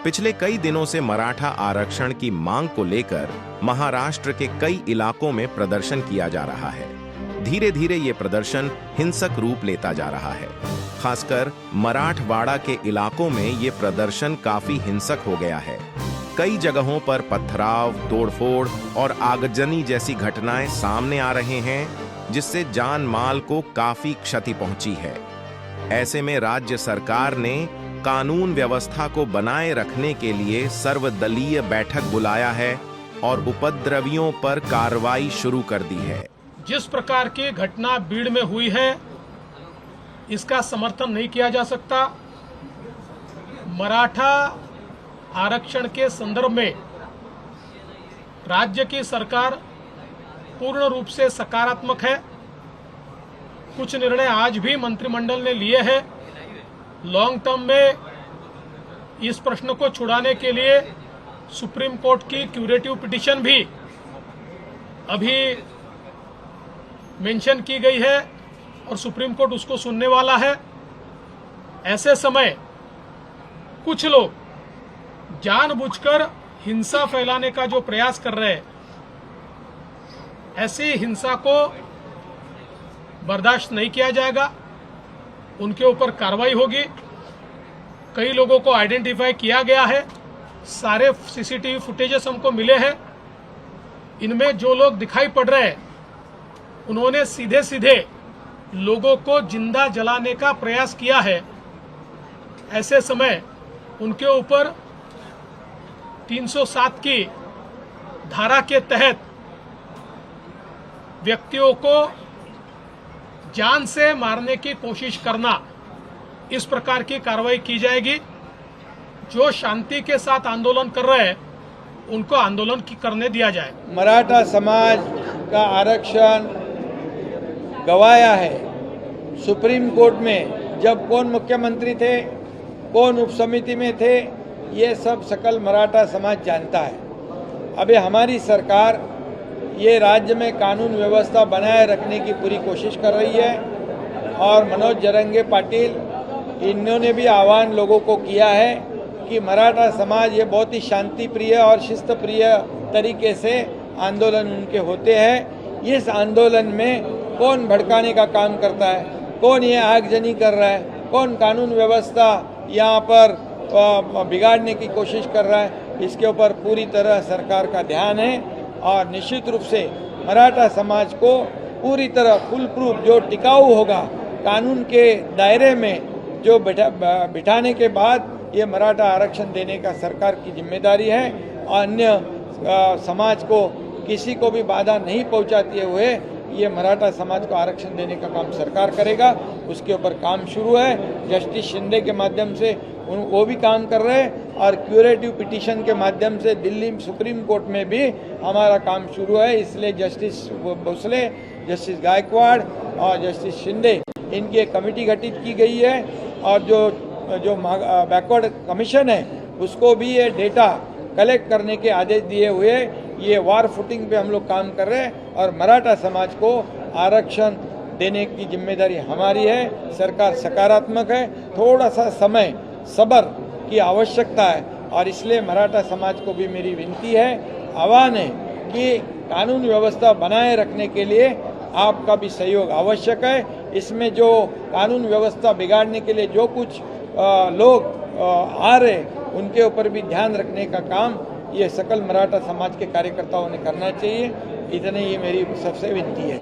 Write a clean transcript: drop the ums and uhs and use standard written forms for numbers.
पिछले कई दिनों से मराठा आरक्षण की मांग को लेकर महाराष्ट्र के कई इलाकों में प्रदर्शन किया जा रहा है। धीरे धीरे ये प्रदर्शन हिंसक रूप लेता जा रहा है। खासकर मराठवाड़ा के इलाकों में ये प्रदर्शन काफी हिंसक हो गया है। कई जगहों पर पथराव, तोड़फोड़ और आगजनी जैसी घटनाएं सामने आ रहे हैं, जिससे जान माल को काफी क्षति पहुंची है। ऐसे में राज्य सरकार ने कानून व्यवस्था को बनाए रखने के लिए सर्वदलीय बैठक बुलाया है और उपद्रवियों पर कार्रवाई शुरू कर दी है। जिस प्रकार की घटना बीड़ में हुई है, इसका समर्थन नहीं किया जा सकता। मराठा आरक्षण के संदर्भ में राज्य की सरकार पूर्ण रूप से सकारात्मक है। कुछ निर्णय आज भी मंत्रिमंडल ने लिए हैं। लॉन्ग टर्म में इस प्रश्न को छुड़ाने के लिए सुप्रीम कोर्ट की क्यूरेटिव पिटीशन भी अभी मेंशन की गई है और सुप्रीम कोर्ट उसको सुनने वाला है। ऐसे समय कुछ लोग जानबूझकर हिंसा फैलाने का जो प्रयास कर रहे हैं, ऐसी हिंसा को बर्दाश्त नहीं किया जाएगा। उनके ऊपर कार्रवाई होगी। कई लोगों को आइडेंटिफाई किया गया है। सारे सीसीटीवी फुटेजेस हमको मिले हैं। इनमें जो लोग दिखाई पड़ रहे हैं, उन्होंने सीधे सीधे लोगों को जिंदा जलाने का प्रयास किया है। ऐसे समय उनके ऊपर 307 की धारा के तहत व्यक्तियों को जान से मारने की कोशिश करना, इस प्रकार की कार्रवाई की जाएगी। जो शांति के साथ आंदोलन कर रहे हैं, उनको आंदोलन करने दिया जाए। मराठा समाज का आरक्षण गवाया है। सुप्रीम कोर्ट में जब कौन मुख्यमंत्री थे, कौन उपसमिति में थे, ये सब सकल मराठा समाज जानता है। अभी हमारी सरकार ये राज्य में कानून व्यवस्था बनाए रखने की पूरी कोशिश कर रही है और मनोज जरंगे पाटिल इन्होंने भी आह्वान लोगों को किया है कि मराठा समाज ये बहुत ही शांति प्रिय और शिस्त प्रिय तरीके से आंदोलन उनके होते हैं। इस आंदोलन में कौन भड़काने का काम करता है, कौन ये आगजनी कर रहा है, कौन कानून व्यवस्था यहाँ पर बिगाड़ने की कोशिश कर रहा है, इसके ऊपर पूरी तरह सरकार का ध्यान है और निश्चित रूप से मराठा समाज को पूरी तरह फुल प्रूफ जो टिकाऊ होगा, कानून के दायरे में जो बिठाने के बाद ये मराठा आरक्षण देने का सरकार की जिम्मेदारी है। अन्य समाज को किसी को भी बाधा नहीं पहुंचाते हुए ये मराठा समाज को आरक्षण देने का काम सरकार करेगा। उसके ऊपर काम शुरू है। जस्टिस शिंदे के माध्यम से वो भी काम कर रहे हैं और क्यूरेटिव पिटीशन के माध्यम से दिल्ली सुप्रीम कोर्ट में भी हमारा काम शुरू है। इसलिए जस्टिस भोसले, जस्टिस गायकवाड़ और जस्टिस शिंदे, इनकी एक कमेटी गठित की गई है और जो बैकवर्ड कमीशन है उसको भी ये डेटा कलेक्ट करने के आदेश दिए हुए ये वार फुटिंग पे हम लोग काम कर रहे हैं और मराठा समाज को आरक्षण देने की जिम्मेदारी हमारी है। सरकार सकारात्मक है। थोड़ा सा समय सब्र की आवश्यकता है और इसलिए मराठा समाज को भी मेरी विनती है, आह्वान है कि कानून व्यवस्था बनाए रखने के लिए आपका भी सहयोग आवश्यक है। इसमें जो कानून व्यवस्था बिगाड़ने के लिए जो कुछ लोग आ रहे, उनके ऊपर भी ध्यान रखने का काम ये सकल मराठा समाज के कार्यकर्ताओं ने करना चाहिए। इतने ये मेरी सबसे विनती है।